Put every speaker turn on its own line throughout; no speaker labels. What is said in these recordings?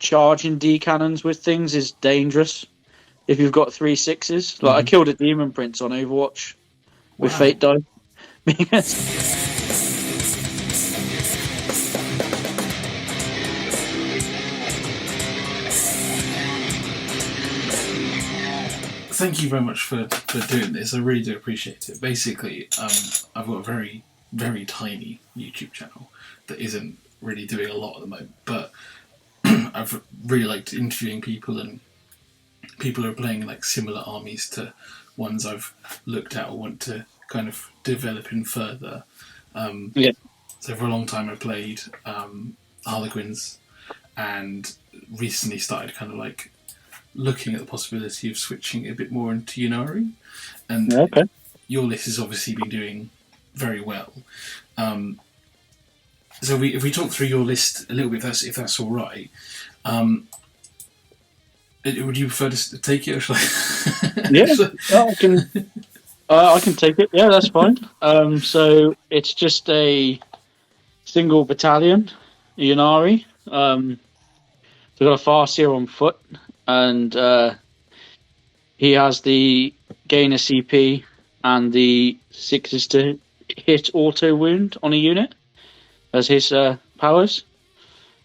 charging D cannons with things is dangerous if you've got 3 6s. Like I killed a demon prince on Overwatch with fate die.
Thank you very much for doing this. I really do appreciate it. Basically, I've got a very, very tiny YouTube channel that isn't really doing a lot at the moment, but I've really liked interviewing people, and people are playing like similar armies to ones I've looked at or want to kind of develop in further. So for a long time I played Harlequins, and recently started kind of like looking at the possibility of switching a bit more into Ynarri, and your list has obviously been doing very well. So if we talk through your list a little bit, if that's all right, would you prefer to take it, or shall I?
I can take it. Yeah, that's fine. So it's just a single battalion, Ynarri. So we've got a Farseer on foot, and he has the gain a CP and the 6s to hit auto wound on a unit as his powers.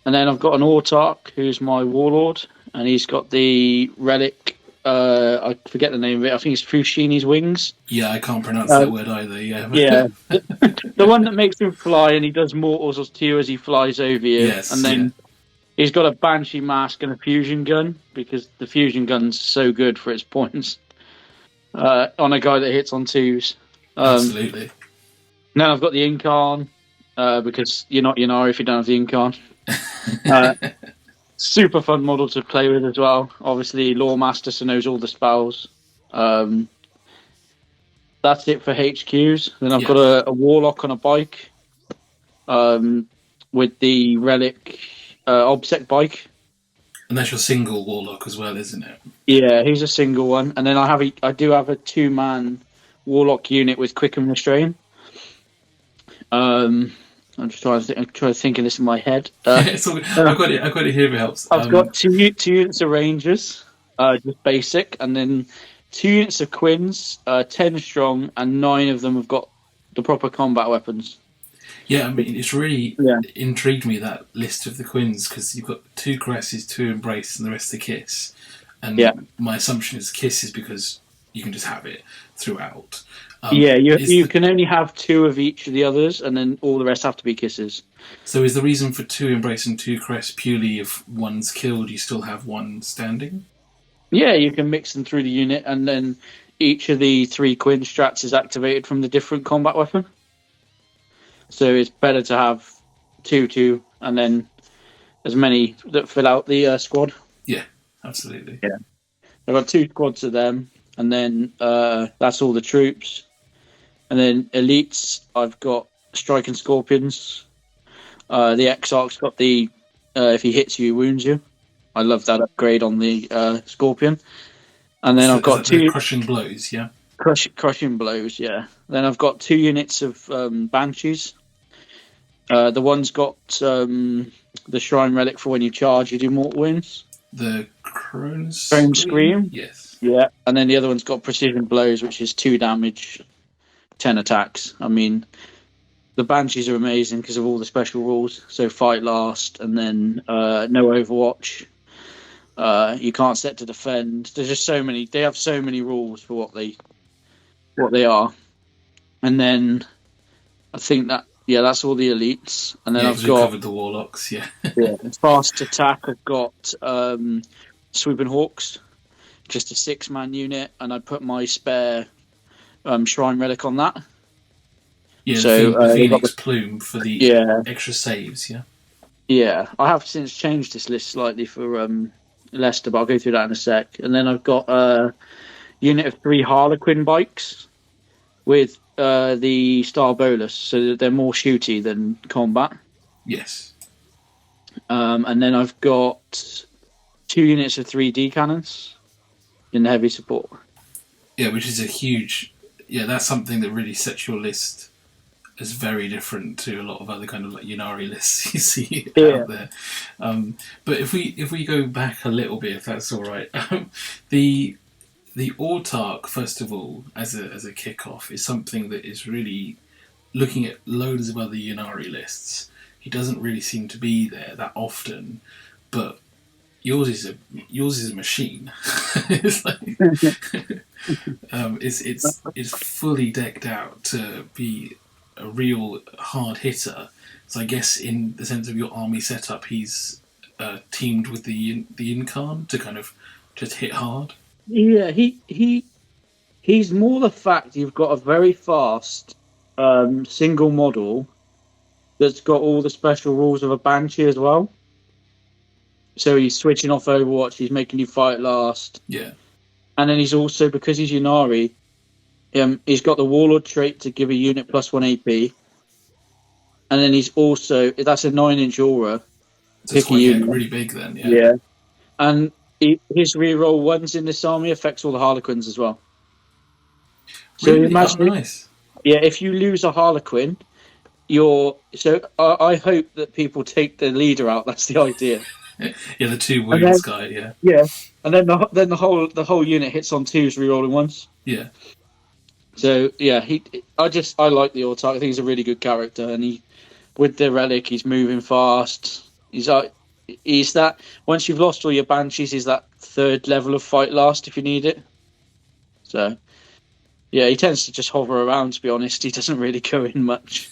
And then I've got an Autarch who's my warlord, and he's got the relic. I forget the name of it. I think it's Fushini's wings.
Yeah, I can't pronounce that word either. Yeah,
the one that makes him fly, and he does mortals to you as he flies over you.
Yes,
and then he's got a Banshee mask and a fusion gun, because the fusion gun's so good for its points on a guy that hits on 2s.
Absolutely.
Then I've got the Incarn, because you're not Ynarri if you don't have the Incarn. Super fun model to play with as well. Obviously, Lawmaster, so knows all the spells. That's it for HQs. Then I've got a Warlock on a bike with the relic Obsec bike.
And that's your single Warlock as well, isn't it?
Yeah, he's a single one. And then I do have a 2-man Warlock unit with Quick and Restrain. I'm just trying to think of this in my head.
It's all good. I've got it here if it helps.
I've got two units of Rangers, just basic, and then 2 units of Quins, 10 strong, and 9 of them have got the proper combat weapons.
Yeah, I mean, it's really intrigued me, that list of the Quins, because you've got 2 Caresses, 2 Embrace, and the rest of Kiss. And my assumption is Kiss is because you can just have it throughout.
You can only have 2 of each of the others, and then all the rest have to be Kisses.
So is the reason for 2 Embrace and 2 Caress purely if one's killed, you still have one standing?
Yeah, you can mix them through the unit, and then each of the 3 Quinn strats is activated from the different combat weapon. So it's better to have 2, and then as many that fill out the squad.
Yeah, absolutely.
Yeah, I've got 2 squads of them, and then that's all the troops. And then elites, I've got Striking Scorpions. The Exarch's got the if he hits you, he wounds you. I love that upgrade on the Scorpion. And then I've got 2
crushing blows. Yeah,
crushing blows. Yeah. Then I've got 2 units of Banshees. The one's got the Shrine Relic for when you charge, you do mortal wounds.
The Crone
Scream.
Yes.
Yeah, and then the other one's got Precision Blows, which is 2 damage, 10 attacks. I mean, the Banshees are amazing because of all the special rules. So fight last, and then no Overwatch. You can't set to defend. There's just so many. They have so many rules for what they are. And then I think that's all the elites. And then I've got
covered the Warlocks. Yeah.
Fast attack. I've got Swooping Hawks. Just a 6-man unit, and I put my spare Shrine Relic on that.
Yeah, so the Phoenix Plume for the extra saves, yeah?
Yeah, I have since changed this list slightly for Leicester, but I'll go through that in a sec. And then I've got a unit of 3 Harlequin bikes with the Star Bolus, so that they're more shooty than combat.
Yes.
And then I've got 2 units of 3D cannons in the heavy support.
Yeah, which is a huge... Yeah, that's something that really sets your list is very different to a lot of other kind of like Ynarri lists you see
Yeah.
out there. But if we go back a little bit, if that's all right, the Autark, first of all, as a kickoff, is something that is really looking at loads of other Ynarri lists. He doesn't really seem to be there that often, but yours is a machine. It's like it's fully decked out to be a real hard hitter. So I guess in the sense of your army setup, he's teamed with the Incarn to kind of just hit hard.
Yeah, he's more the fact you've got a very fast single model that's got all the special rules of a Banshee as well. So he's switching off Overwatch, he's making you fight last.
Yeah.
And then he's also, because he's Ynarri, he's got the Warlord trait to give a unit +1 AP. And then he's also, that's a 9-inch aura.
So it's quite really big then, yeah.
Yeah. And his reroll ones in this army affects all the Harlequins as well. So
really?
imagine,
nice.
Yeah, if you lose a Harlequin, I hope that people take the leader out. That's the idea.
Yeah, the 2 wounds guy. Yeah.
Yeah, and then the whole unit hits on 2s rerolling ones.
Yeah.
So yeah, I like the Autark. I think he's a really good character, and with the relic, he's moving fast. He's that once you've lost all your Banshees, he's that 3rd level of fight last if you need it. So. Yeah, he tends to just hover around, to be honest. He doesn't really go in much.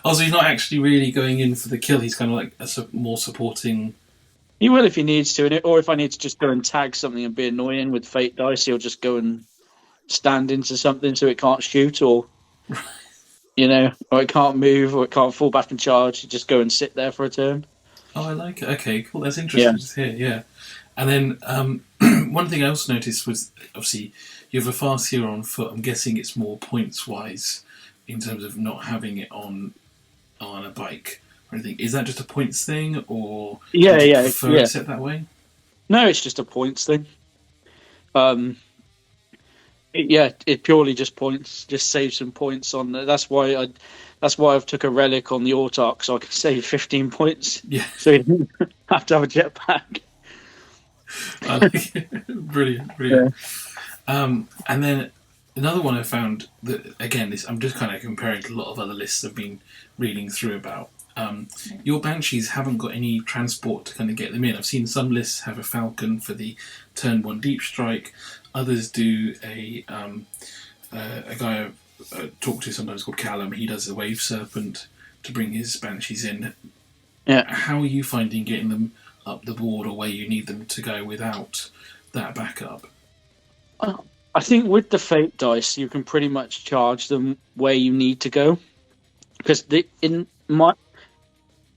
Also, he's not actually really going in for the kill. He's kind of like a more supporting...
He will if he needs to, or if I need to just go and tag something and be annoying with Fate Dice, he'll just go and stand into something so it can't shoot, or or it can't move, or it can't fall back and charge. You just go and sit there for a turn.
Oh, I like it. Okay, cool. That's interesting to hear, yeah. And then one thing I also noticed was, obviously, you have a fast hero on foot. I'm guessing it's more points-wise in terms of not having it on a bike or anything. Is that just a points thing, or do you prefer it set that way?
No, it's just a points thing. It purely just points, just save some points on. That's why I've took a relic on the Autark, so I can save 15 points.
Yeah.
So you don't have to have a jetpack.
Brilliant. Yeah. And then another one I found that, again, I'm just kind of comparing to a lot of other lists I've been reading through about. Your Banshees haven't got any transport to kind of get them in. I've seen some lists have a Falcon for the turn 1 deep strike. Others do a guy I talk to sometimes called Callum. He does a Wave Serpent to bring his Banshees in.
Yeah.
How are you finding getting them up the board, or where you need them to go without that backup?
I think with the Fate Dice, you can pretty much charge them where you need to go. Because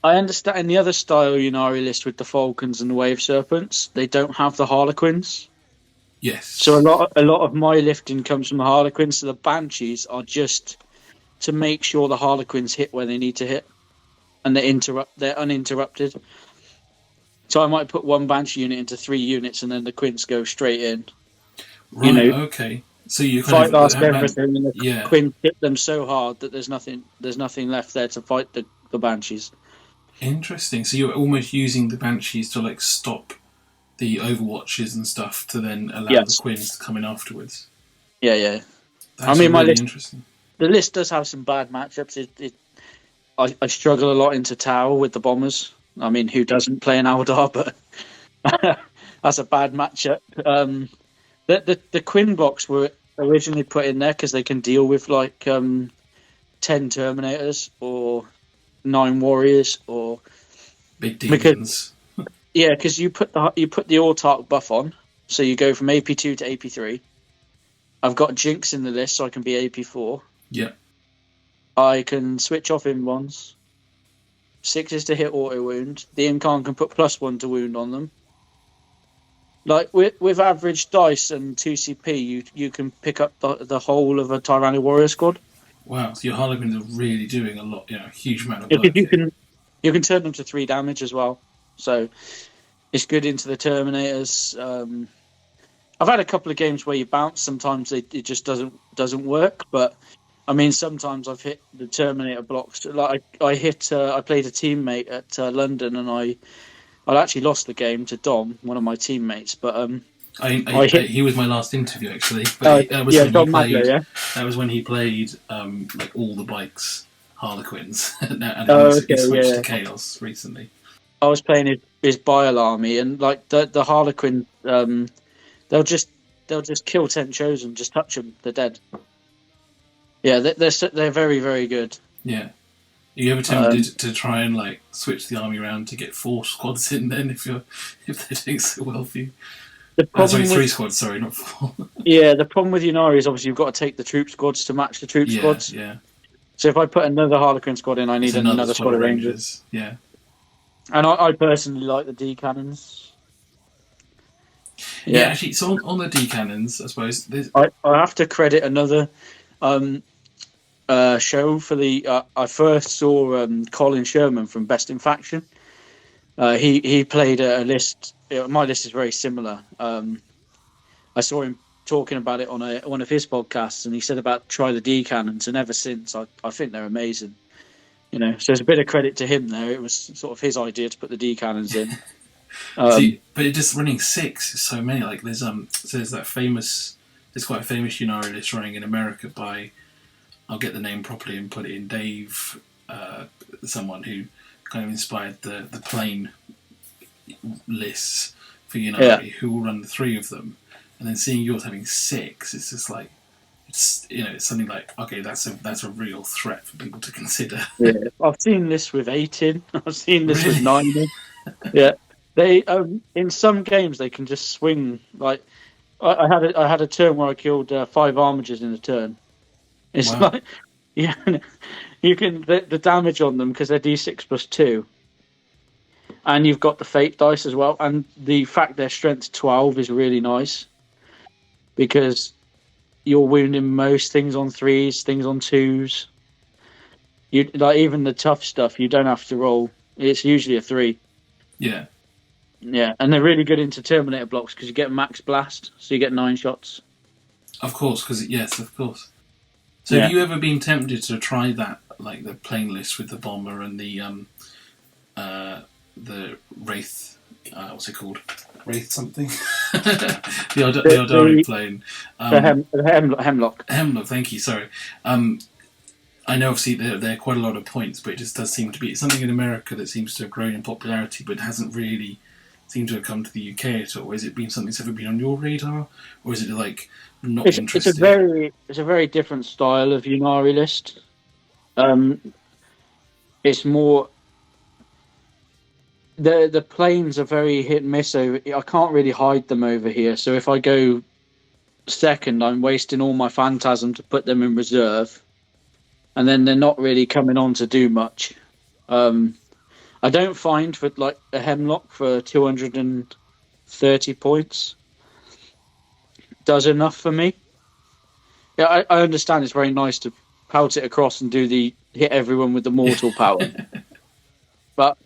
I understand in the other style Ynarri list with the Falcons and the Wave Serpents, they don't have the Harlequins.
Yes.
So a lot of my lifting comes from the Harlequins. So the Banshees are just to make sure the Harlequins hit where they need to hit, and they're uninterrupted. So I might put one Banshee unit into 3 units, and then the Quints go straight in.
Right. Okay. So you
fight last everything, and the
yeah.
Quints hit them so hard that there's nothing left there to fight the Banshees.
Interesting. So you're almost using the Banshees to like stop the Overwatches and stuff to then allow the Quins to come in afterwards.
Yeah.
That's my list, interesting.
The list does have some bad matchups. I struggle a lot into Tower with the Bombers. I mean, who doesn't play an Eldar? But that's a bad matchup. The Quinn blocks were originally put in there because they can deal with like 10 Terminators or 9 Warriors or
big demons.
Because you put the Autark buff on, so you go from AP2 to AP3. I've got Jinx in the list, so I can be AP4.
Yeah.
I can switch off in-ones. 6 is to hit auto wound. The Incarn can put +1 to wound on them. Like with average dice and 2CP, you can pick up the whole of a Tyranny Warrior squad.
Wow, so your Harlequins are really doing a lot, a huge amount of work.
You can turn them to 3 damage as well, so it's good into the Terminators. I've had a couple of games where you bounce. Sometimes it just doesn't work, but I mean, sometimes I've hit the Terminator blocks. Like I played a teammate at London, and I actually lost the game to Dom, one of my teammates. But I hit.
He was my last interview actually, but
Oh,
that was
yeah,
when he
Dom Magler,
played.
yeah.
That was when he played like all the bikes Harlequins, and
Oh,
he
okay,
switched to
yeah.
Chaos recently.
I was playing his Bile Army, and like the Harlequin, they'll just they'll just kill 10 chosen, just touch them, they're dead. Yeah, they're very very good.
Yeah. Are you ever tempted to try and like switch the army around to get 4 squads in? Then if they're doing so well for you,
The problem
sorry, 3
with
squads. Sorry, not 4.
Yeah, the problem with Ynarri is obviously you've got to take the troop squads to match the troop
Yeah,
squads.
yeah.
So if I put another Harlequin squad in, I
It's
need
another
another
squad
squad
of
of Rangers.
Rangers. Yeah.
And I personally like the D cannons.
Yeah, actually, so on the D cannons, I suppose.
I have to credit another show for the. I first saw Colin Sherman from Best in Faction. He played a list. My list is very similar. I saw him talking about it on one of his podcasts, and he said about try the D cannons, and ever since I think they're amazing. You know, so there's a bit of credit to him there. It was sort of his idea to put the D cannons in.
See, but it just running 6 is so many. Like there's that famous. There's quite a famous Ynarri list running in America by. I'll get the name properly and put it in. Dave, someone who kind of inspired the plane lists for Ynarri, who will run the 3 of them, and then seeing yours having 6, it's just like it's something like okay, that's a real threat for people to consider.
Yeah, I've seen this with 8 in. I've seen this
Really?
with 9 in. Yeah, they in some games they can just swing. Like I had a turn where I killed 5 armigers in a turn. It's
Wow.
like yeah, you can the damage on them because they're D6+2, and you've got the fate dice as well, and the fact their strength 12 is really nice because you're wounding most things on 3s, things on 2s. You like even the tough stuff. You don't have to roll. It's usually a 3.
Yeah.
Yeah, and they're really good into Terminator blocks because you get max blast, so you get 9 shots.
Of course, yes, of course. So have you ever been tempted to try that, like the plane list with the bomber and the Wraith? What's it called? Wraith something? the Eldari plane.
The Hemlock.
Hemlock. Thank you. Sorry. I know obviously they're quite a lot of points, but it just does seem to be something in America that seems to have grown in popularity, but hasn't really seemed to have come to the UK at all. Has it been something that's ever been on your radar, or is it like not interesting?
It's a very different style of Ynarri list. It's more the planes are very hit and miss over. I can't really hide them over here. So if I go second, I'm wasting all my phantasm to put them in reserve, and then they're not really coming on to do much. I don't find for like a Hemlock for 230 points does enough for me. Yeah, I understand it's very nice to pout it across and do the hit everyone with the mortal power. But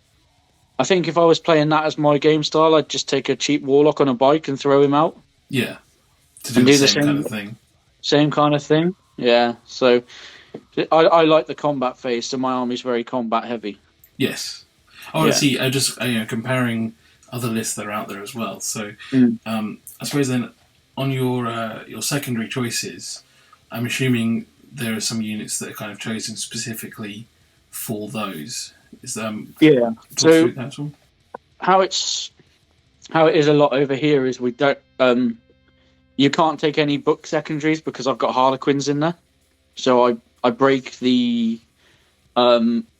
I think if I was playing that as my game style, I'd just take a cheap warlock on a bike and throw him out.
Yeah, to do the same kind of thing.
Same kind of thing. Yeah. So I like the combat phase, so my army's very combat heavy.
Yes. Oh, yeah. I see. I just comparing other lists that are out there as well. So I suppose then on your secondary choices, I'm assuming there are some units that are kind of chosen specifically for those.
Yeah. So
that
how it is a lot over here is we don't you can't take any book secondaries because I've got Harlequins in there. So I break the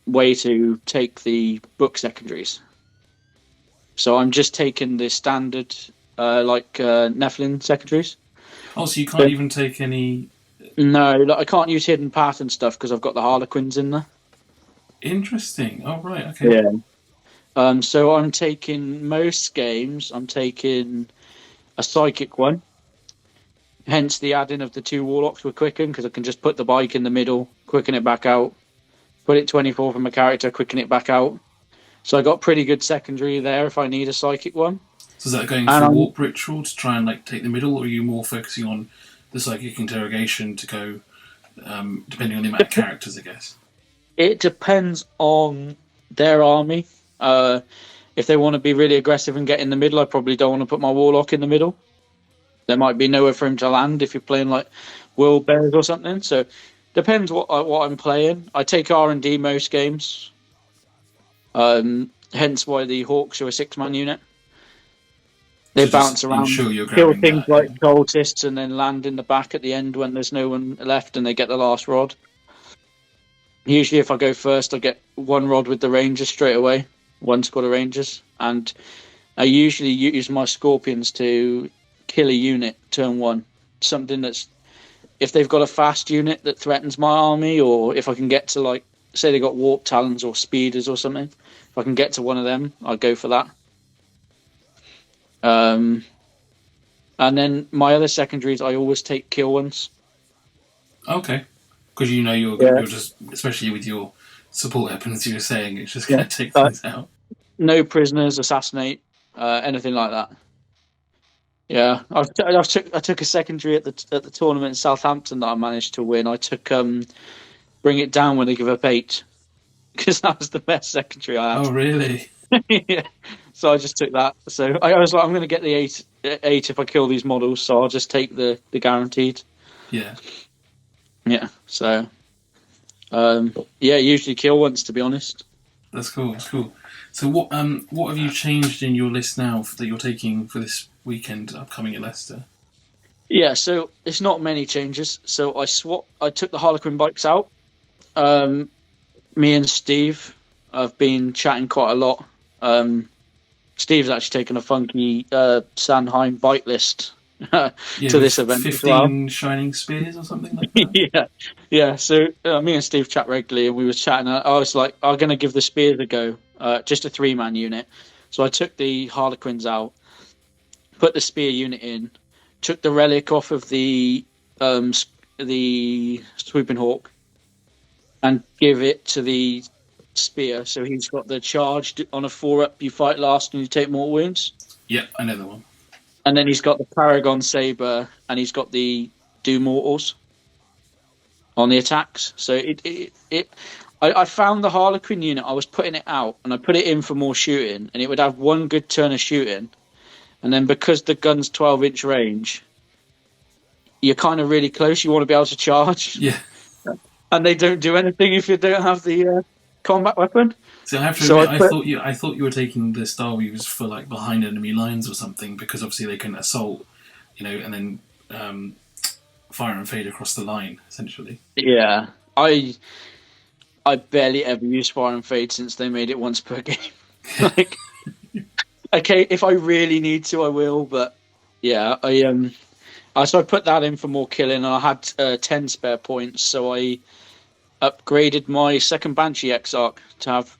way to take the book secondaries. So I'm just taking the standard Nephilim secondaries.
Oh, so you can't even take any.
No, I can't use hidden pattern stuff because I've got the Harlequins in there.
Interesting. Oh, right. Okay.
Yeah. So I'm taking most games. I'm taking a psychic one. Hence the add-in of the 2 warlocks with quicken because I can just put the bike in the middle, quicken it back out, put it 24 from a character, quicken it back out. So I got pretty good secondary there if I need a psychic one.
So is that going for warp ritual to try and take the middle, or are you more focusing on the psychic interrogation to go depending on the amount of characters, I guess.
It depends on their army. If they want to be really aggressive and get in the middle, I probably don't want to put my warlock in the middle. There might be nowhere for him to land if you're playing like World Bears or something. So depends what I'm playing. I take R&D most games. Hence why the Hawks are a 6-man unit. They
To
bounce
just
around,
ensure you're
kill
grabbing
things
that.
like
Yeah.
cultists, and then land in the back at the end when there's no one left and they get the last rod. Usually, if I go first, I get one rod with the Rangers straight away, one squad of Rangers, and I usually use my Scorpions to kill a unit turn one. Something that's, if they've got a fast unit that threatens my army, or if I can get to, like, say they got Warp Talons or Speeders or something, if I can get to one of them, I'll go for that. And then my other secondaries, I always take kill ones.
Okay, because you know you're just, especially with your support weapons, you were saying it's just going to take things out.
No prisoners, assassinate, anything like that. Yeah, I took a secondary at the tournament in Southampton that I managed to win. I took bring it down when they give up 8 because that was the best secondary I had.
Oh, really?
Yeah. So I just took that. So I was like, I'm going to get the 8 if I kill these models. So I'll just take the guaranteed.
Yeah.
Yeah. So usually kill once, to be honest.
That's cool. That's cool. So what have you changed in your list now that you're taking for this weekend upcoming at Leicester?
Yeah, so it's not many changes. So I took the Harlequin bikes out. Me and Steve have been chatting quite a lot. Steve's actually taken a funky Sandheim bike list to this event
15
as well.
shining spears or something like that.
Yeah. So me and Steve chat regularly, and we were chatting. I was like, I'm going to give the spears a go, just a 3-man unit. So I took the Harlequins out, put the spear unit in, took the relic off of the swooping hawk, and give it to the spear. So he's got the charge on a 4-up. You fight last and you take mortal wounds.
Yeah, I know the one.
And then he's got the Paragon Saber, and he's got the do mortals on the attacks. So I found the Harlequin unit. I was putting it out, and I put it in for more shooting, and it would have one good turn of shooting, and then because the gun's 12-inch range, you're kind of really close. You want to be able to charge.
Yeah.
And they don't do anything if you don't have the combat weapon.
So I have to admit, I thought you were taking the Star Weavers for like behind enemy lines or something, because obviously they can assault, and then fire and fade across the line essentially.
Yeah, I barely ever use fire and fade since they made it once per game. Like, okay, if I really need to, I will. But yeah, so I put that in for more killing, and I had 10 spare points, so I upgraded my second Banshee Exarch to have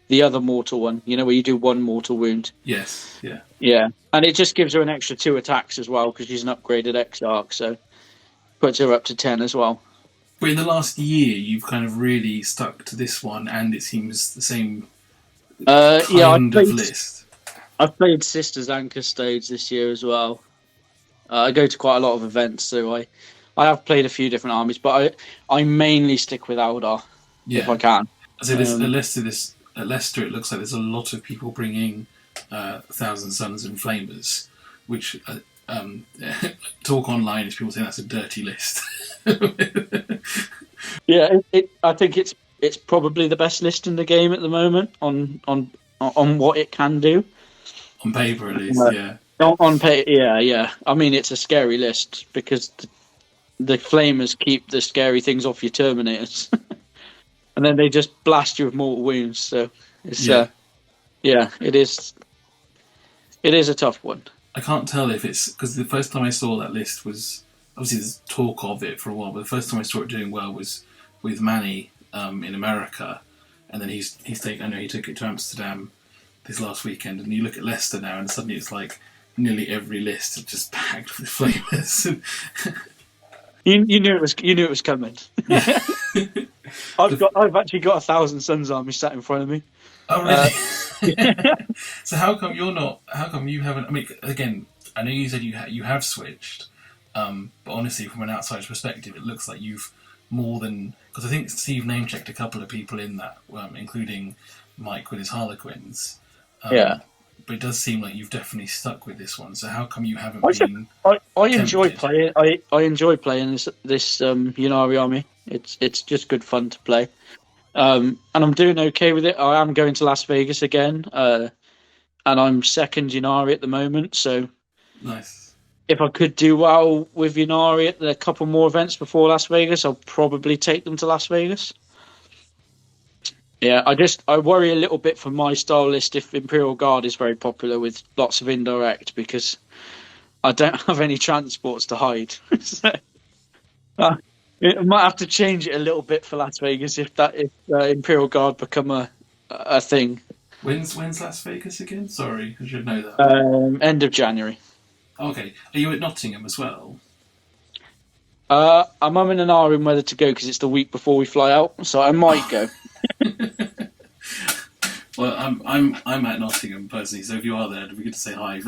the other mortal one, where you do 1 mortal wound.
Yes, yeah.
Yeah, and it just gives her an extra 2 attacks as well, because she's an upgraded Exarch, so puts her up to 10 as well.
But in the last year, you've kind of really stuck to this one, and it seems the same kind of list.
I've played Sisters and Custodes this year as well. I go to quite a lot of events, so I have played a few different armies, but I mainly stick with Eldar if I can.
So at Leicester, it looks like there's a lot of people bringing Thousand Suns and Flamers, which talk online is people saying that's a dirty list.
Yeah, I think it's probably the best list in the game at the moment on what it can do.
On paper, at least, yeah.
On paper, yeah. I mean, it's a scary list because the Flamers keep the scary things off your Terminators, and then they just blast you with mortal wounds. So it's it is a tough one.
I can't tell if it's because the first time I saw that list was obviously there's talk of it for a while, but the first time I saw it doing well was with Manny in America, and then he took it to Amsterdam this last weekend, and you look at Leicester now, and suddenly it's like nearly every list is just packed with Flamers.
You knew it was coming. Yeah. I've actually got 1,000 Suns army sat in front of me.
Oh really? So how come you haven't? I mean, again, I know you said you have switched, But honestly, from an outsider's perspective, it looks like you've more than, because I think Steve name checked a couple of people in that, including Mike with his Harlequins.
Yeah.
But it does seem like you've definitely stuck with this one. So how come you haven't
I,
been
I enjoy
tempted?
playing. I enjoy playing this Ynarri army. It's just good fun to play. And I'm doing okay with it. I am going to Las Vegas again. And I'm second Ynarri at the moment. So
Nice.
if I could do well with Ynarri at a couple more events before Las Vegas, I'll probably take them to Las Vegas. Yeah, I worry a little bit for my style list if Imperial Guard is very popular with lots of indirect because I don't have any transports to hide. So, I might have to change it a little bit for Las Vegas if Imperial Guard become a thing.
When's Las Vegas again? Sorry, I should know that.
End of January.
Okay, are you at Nottingham as well?
I'm umming and ahhing whether to go because it's the week before we fly out, so I might go.
Well, I'm at Nottingham personally, so if you are there, it'd be good to say hi.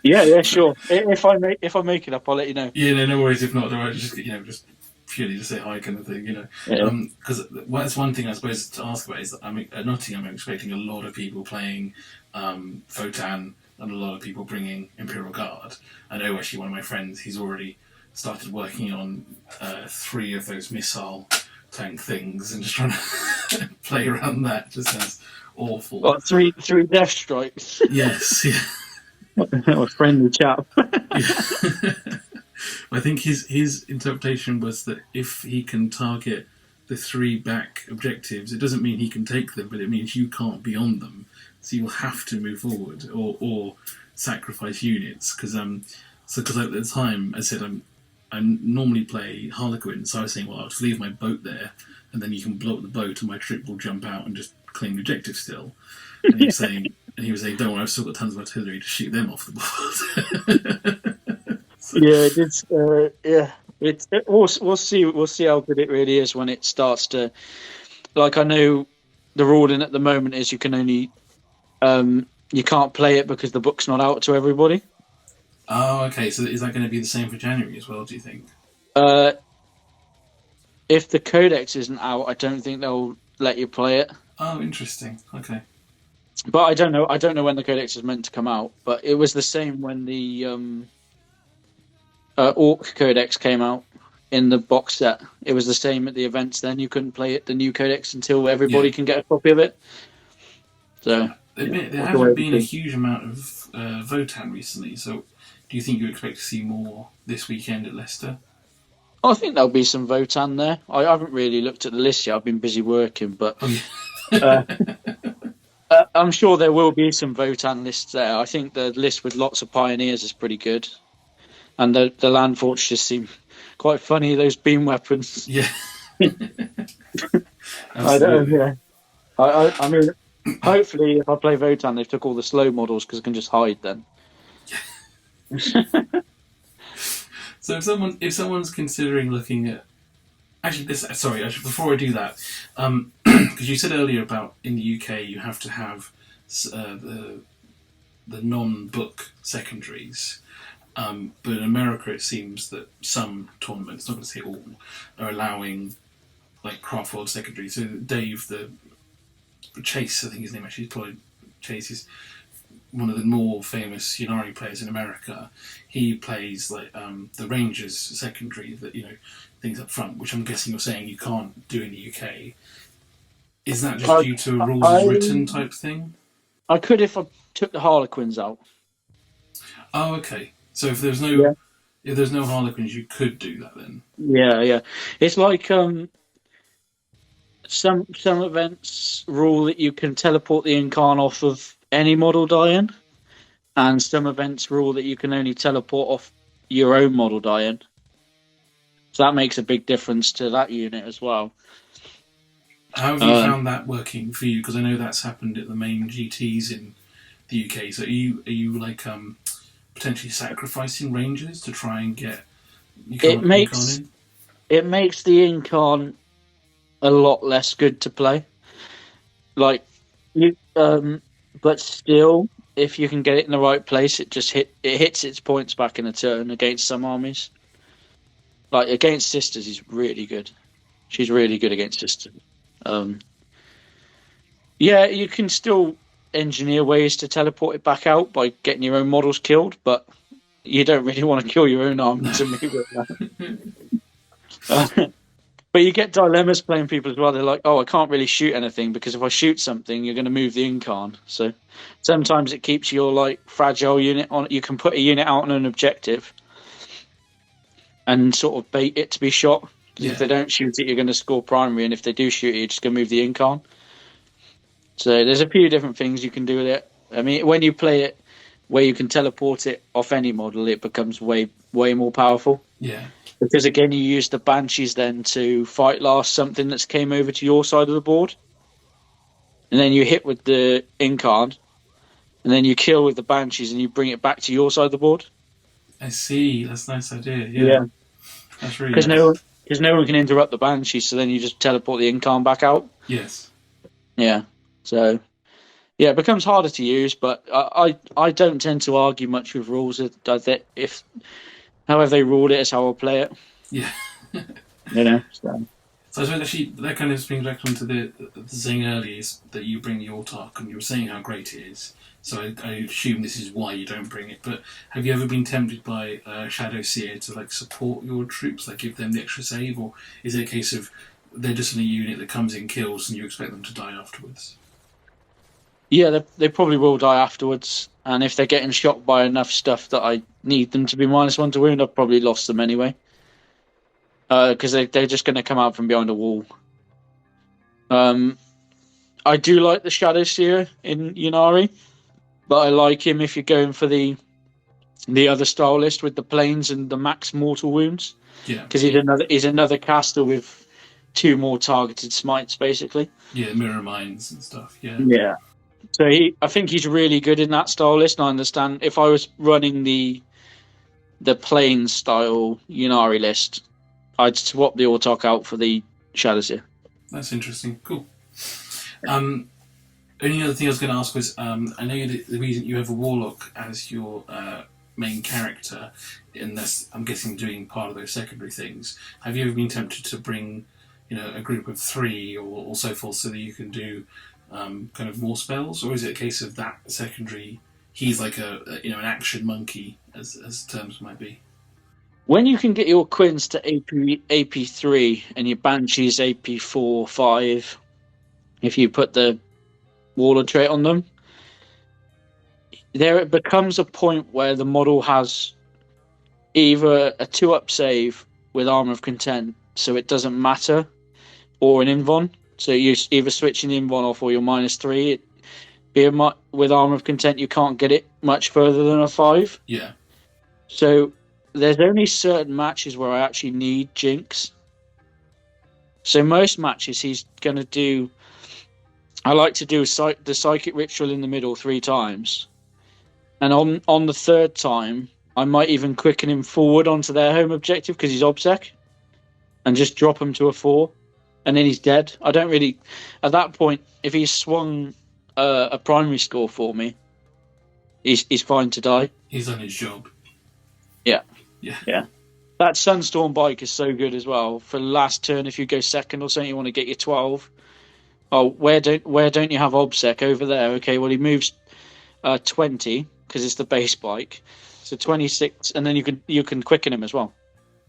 Yeah, sure. If I make it up, I'll let you know.
Yeah, no worries. If not, just purely to say hi, kind of thing. Because that's one thing I suppose to ask about is that at Nottingham, I'm expecting a lot of people playing Votan and a lot of people bringing Imperial Guard. I know actually one of my friends, he's already started working on 3 of those missile tank things and just trying to play around that. Just sounds awful.
What, three death strikes?
Yes, yeah.
What a friendly chap.
I think his interpretation was that if he can target the 3 back objectives, it doesn't mean he can take them, but it means you can't be on them. So you'll have to move forward or sacrifice units. Because at the time, I said I normally play Harlequin, so I was saying, well, I'll just leave my boat there, and then you can blow up the boat, and my trip will jump out and just claim the objective still. And he was saying, don't worry, I've still got tons of artillery to shoot them off the board. So,
yeah, it's yeah. We'll see how good it really is when it starts to. Like I know, the ruling at the moment is you can only, you can't play it because the book's not out to everybody.
Oh, okay. So is that going to be the same for January as well? Do you think?
If the codex isn't out, I don't think they'll let you play it.
Oh, interesting. Okay.
But I don't know. I don't know when the codex is meant to come out. But it was the same when the Orc codex came out in the box set. It was the same at the events. Then you couldn't play the new codex until everybody can get a copy of it. So
there hasn't been a huge amount of Votan recently. So do you think you expect to see more this weekend at Leicester?
I think there'll be some Votan there. I haven't really looked at the list yet. I've been busy working, but I'm sure there will be some Votan lists there. I think the list with lots of pioneers is pretty good, and the land fortresses seem quite funny. Those beam weapons.
Yeah.
I don't. Yeah. I mean, hopefully, if I play Votan, they took all the slow models because I can just hide then.
So if someone's considering looking at before I do that, because you said earlier about in the UK you have to have the non-book secondaries, but in America it seems that some tournaments, not going to say all, are allowing like craft world secondaries. So Dave, the Chase, I think his name actually is probably Chase, is one of the more famous Ynarri players in America. He plays like the Rangers secondary, that things up front, which I'm guessing you're saying you can't do in the UK. Is that just due to a rules as written type thing?
I could if I took the Harlequins out.
Oh, okay. So if there's no Harlequins, you could do that then.
Yeah. It's like some events rule that you can teleport the Incarn off of any model die-in, and some events rule that you can only teleport off your own model die-in. So that makes a big difference to that unit as well.
How have you found that working for you? Because I know that's happened at the main GTs in the UK. So are you like potentially sacrificing Rangers to try and get Incarn in?
It makes the Incarn a lot less good to play. Like you, but still, if you can get it in the right place, it hits its points back in a turn against some armies. Like against sisters, he's really good. She's really good against sisters. Um, yeah, you can still engineer ways to teleport it back out by getting your own models killed, but you don't really want to kill your own army to move it around. But you get dilemmas playing people as well. They're like, oh, I can't really shoot anything because if I shoot something, you're going to move the incarn. So sometimes it keeps your like fragile unit on. You can put a unit out on an objective and sort of bait it to be shot. Because if they don't shoot it, you're going to score primary, and if they do shoot it, you're just going to move the incarn. So there's a few different things you can do with it. I mean, when you play it where you can teleport it off any model, it becomes way more powerful.
Yeah.
Because again, you use the Banshees then to fight last something that's came over to your side of the board. And then you hit with the Incarn, and then you kill with the Banshees and you bring it back to your side of the board.
I see. That's a nice idea. Yeah. That's really nice.
Because no one can interrupt the Banshees, so then you just teleport the Incarn back out.
Yes.
Yeah. So, yeah, it becomes harder to use, but I don't tend to argue much with rules. If however they ruled it is how I'll play it.
Yeah.
So
I suppose actually that kind of brings back onto the saying earlier is that you bring the Autarch, and you were saying how great it is. So I assume this is why you don't bring it. But have you ever been tempted by Shadow Seer to like support your troops, like give them the extra save, or is it a case of they're just in a unit that comes in, kills, and you expect them to die afterwards?
Yeah, they probably will die afterwards, and if they're getting shot by enough stuff that I need them to be -1 to wound, I've probably lost them anyway. Because they're just going to come out from behind a wall. I do like the Shadow Seer in Ynarri, but I like him if you're going for the other style list with the planes and the max mortal wounds.
Yeah,
because he's another caster with 2 more targeted smites, basically.
Yeah, mirror mines and stuff. Yeah.
Yeah. So I think he's really good in that style list. And I understand if I was running the plane style Ynarri list, I'd swap the Autarch out for the Shadow Seer.
That's interesting. Cool. Only other thing I was going to ask was, I know the reason you have a Warlock as your main character, and that's, I'm guessing, doing part of those secondary things. Have you ever been tempted to bring, a group of 3 or so forth, so that you can do kind of more spells, or is it a case of that secondary? He's like an action monkey, as terms might be.
When you can get your Quins to AP3 and your Banshees AP4, 5, if you put the Warlord trait on them, there it becomes a point where the model has either a 2-up save with Armor of Content, so it doesn't matter, or an Invon. So you either switching the Invon off or you're -3. With Armor of Content, you can't get it much further than a 5.
Yeah.
So there's only certain matches where I actually need Jinx. So most matches he's going to do... I like to do the Psychic Ritual in the middle 3 times. And on the 3rd time, I might even quicken him forward onto their home objective because he's OBSEC. And just drop him to a 4. And then he's dead. I don't really... At that point, if he's swung a primary score for me, he's fine to die.
He's done his job.
Yeah.
Yeah.
That Sunstorm bike is so good as well. For the last turn, if you go second or something, you want to get your 12. Oh, where don't you have OBSEC over there? Okay, well he moves 20 because it's the base bike, so 26, and then you can quicken him as well.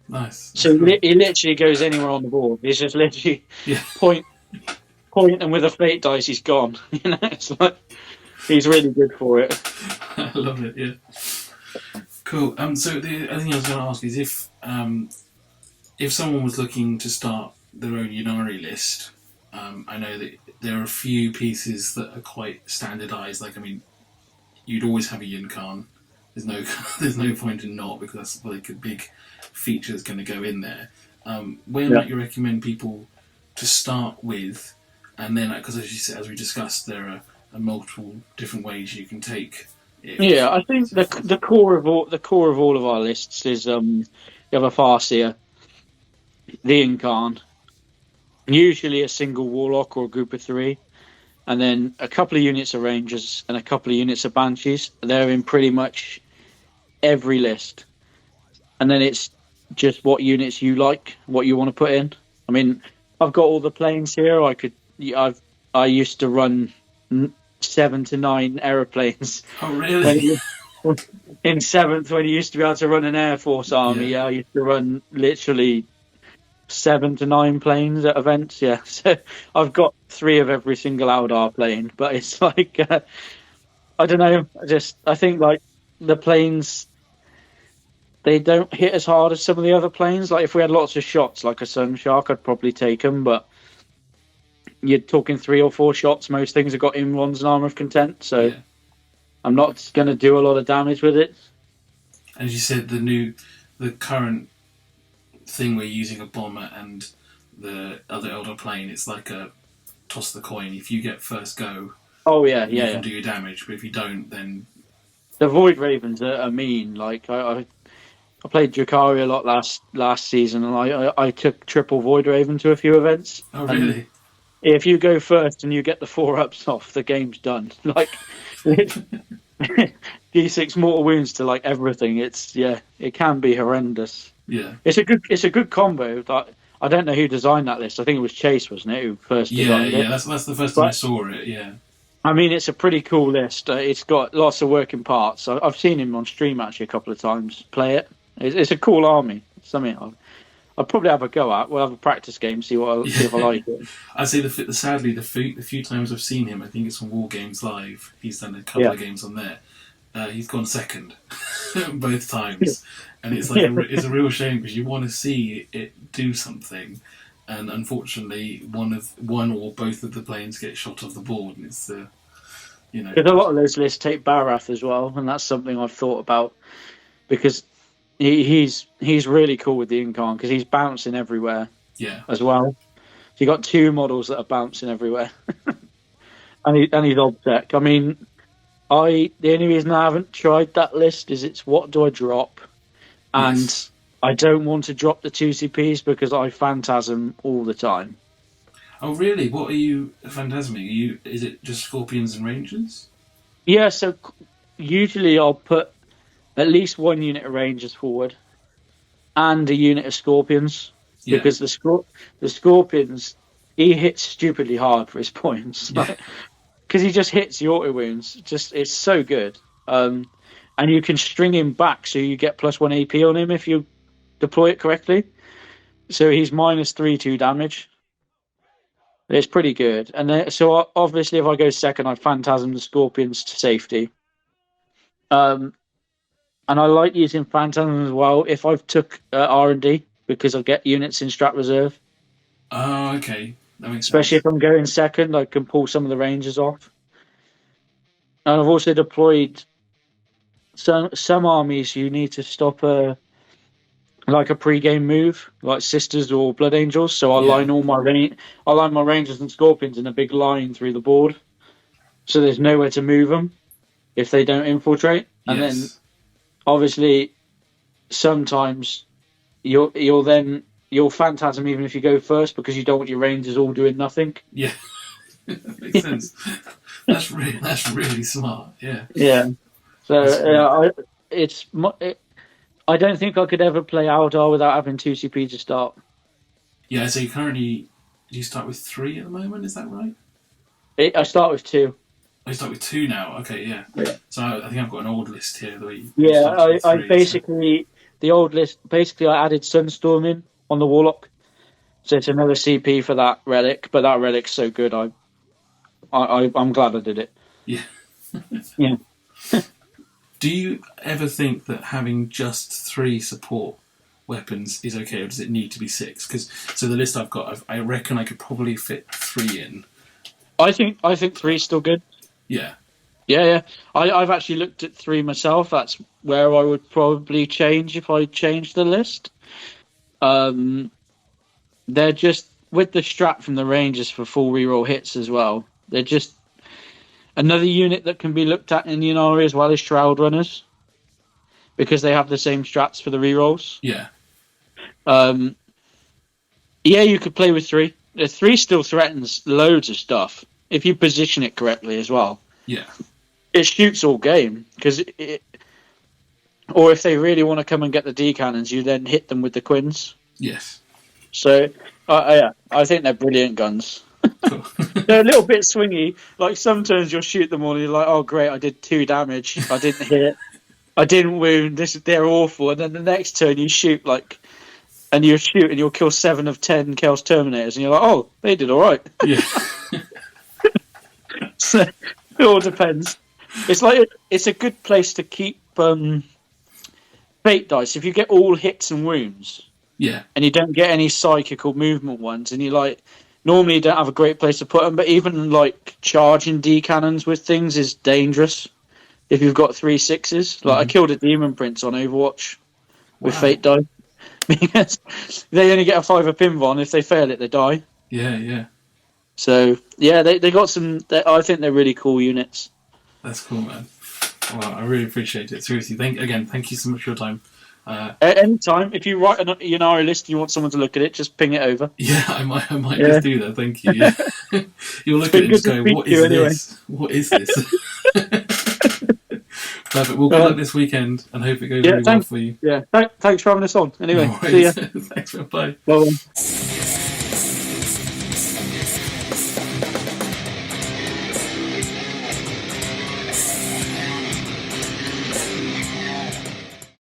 Nice.
So he literally goes anywhere on the board. He's just literally point, and with a fate dice, he's gone. It's like he's really good for it.
I love it. Yeah. Cool. So the other thing I was going to ask is if someone was looking to start their own Ynarri list, I know that there are a few pieces that are quite standardised. Like, I mean, you'd always have a Yinkarn. There's no point in not, because that's like a big feature that's going to go in there. Where might you recommend people to start with? And then, because as we discussed, there are multiple different ways you can take it.
Yeah, I think the core of all of our lists is you have a Farseer, the Incarn, usually a single Warlock or a group of 3, and then a couple of units of Rangers and a couple of units of Banshees. They're in pretty much every list. And then it's just what units you like, what you want to put in. I mean, I've got all the planes here. I used to run 7 to 9 aeroplanes
Oh, really?
when in seventh, when you used to be able to run an Air Force army.
Yeah.
Yeah, I used to run literally 7 to 9 planes at events. Yeah, so I've got 3 of every single Eldar plane. But it's like I don't know. I think like the planes, they don't hit as hard as some of the other planes. Like if we had lots of shots, like a Sun Shark, I'd probably take them. But you're talking 3 or 4 shots. Most things have got in ones and armor of content, so
Yeah.
I'm not going to do a lot of damage with it.
As you said, the current thing we're using a bomber and the other Eldar plane, it's like a toss the coin. If you get first go,
Oh yeah,
you
yeah,
can
yeah.
do your damage, but if you don't, then
The Void Ravens are mean. Like I played Drukhari a lot last season, and I took triple Void Raven to a few events.
oh
And
really?
if you go first and you get the 4 ups off, the game's done. Like D6 mortal wounds to like everything. It can be horrendous.
Yeah.
It's a good combo. Like, I don't know who designed that list. I think it was Chase, wasn't it, who first
Yeah,
designed
yeah.
it?
That's the first time I
But
saw it. Yeah.
I mean, it's a pretty cool list. It's got lots of working parts. I've seen him on stream actually a couple of times play it. It's a cool army. It's something I'll probably have a go at. We'll have a practice game, see if I like it.
I'd say sadly the few times I've seen him, I think it's on War Games Live. He's done a couple
Yeah.
of games on there. He's gone second both times, and it's like it's a real shame because you want to see it do something, and unfortunately one or both of the planes get shot off the board, and it's
Because a lot of those lists take Barath as well, and that's something I've thought about because he's really cool with the Incarn because he's bouncing everywhere
yeah.
as well. So you got 2 models that are bouncing everywhere, and he's Obtech. I mean, the only reason I haven't tried that list is it's what do I drop, and
Yes.
I don't want to drop the 2 CPs because I phantasm all the time.
Oh really? What are you phantasming? Is it just Scorpions and Rangers?
Yeah, so usually I'll put at least 1 unit of Rangers forward and a unit of Scorpions
Yeah.
because the Scorpions, he hits stupidly hard for his points.
Yeah.
Because he just hits the auto wounds. It's so good. And you can string him back so you get +1 AP on him if you deploy it correctly. So he's -3/2 damage. It's pretty good. And then, so obviously if I go second, I phantasm the Scorpions to safety. And I like using phantasm as well if I've took R&D because I get units in strat reserve.
Oh, okay. That makes
Especially
sense.
if I'm going second, I can pull some of the Rangers off. And I've also deployed some armies. You need to stop a pre-game move, like Sisters or Blood Angels. So I line my Rangers and Scorpions in a big line through the board, so there's nowhere to move them if they don't infiltrate. And then obviously sometimes you'll phantasm even if you go first because you don't want your Rangers all doing nothing.
Yeah. That makes sense. That's really smart. Yeah.
Yeah. So I don't think I could ever play Eldar without having 2 CP to start.
Yeah. So do you start with 3 at the moment? Is that right?
I start with 2.
I start with 2 now. Okay. Yeah.
Yeah.
So I think I've got an old list here.
I basically the old list. Basically, I added Sunstorm in on the Warlock, so it's another CP for that relic. But that relic's so good, I'm glad I did it.
Yeah.
Yeah.
Do you ever think that having just 3 support weapons is okay, or does it need to be 6? So the list I've got, I reckon I could probably fit 3 in.
I think 3's still good.
Yeah.
Yeah. I've actually looked at 3 myself. That's where I would probably change if I changed the list. They're just with the strat from the Rangers for full reroll hits as well. They're just another unit that can be looked at in Ynarri as well as Shroud Runners because they have the same strats for the rerolls.
Yeah.
Yeah, you could play with 3. The 3 still threatens loads of stuff if you position it correctly as well.
Yeah.
It shoots all game because Or if they really want to come and get the D cannons, you then hit them with the Quins.
Yes.
So, yeah, I think they're brilliant guns.
Cool.
They're a little bit swingy. Like sometimes you'll shoot them all, and you're like, "Oh, great! I did 2 damage. I didn't hit. I didn't wound. They're awful." And then the next turn you shoot and you'll kill 7 of 10 Chaos Terminators, and you're like, "Oh, they did all right."
Yeah.
So it all depends. It's like it's a good place to keep fate dice. If you get all hits and wounds,
Yeah.
and you don't get any psychical movement ones, and normally you don't have a great place to put them. But even like charging D cannons with things is dangerous if you've got 3 6s. Like I killed a Demon Prince on Overwatch with fate dice because they only get a 5 pinball, and if they fail it, they die.
Yeah, yeah.
So yeah, they got some. I think they're really cool units.
That's cool, man. Well, I really appreciate it. Seriously, thank you so much for your time.
At any time, if you write an Ynarri list and you want someone to look at it, just ping it over.
Yeah, I might just do that. Thank you. Yeah. You'll look at it and just go, "What is this? What is this?" Perfect. We'll go luck this weekend and hope it goes really well for you.
Yeah, thanks for having us on. Anyway,
No
see ya.
Thanks. Bye.
Bye.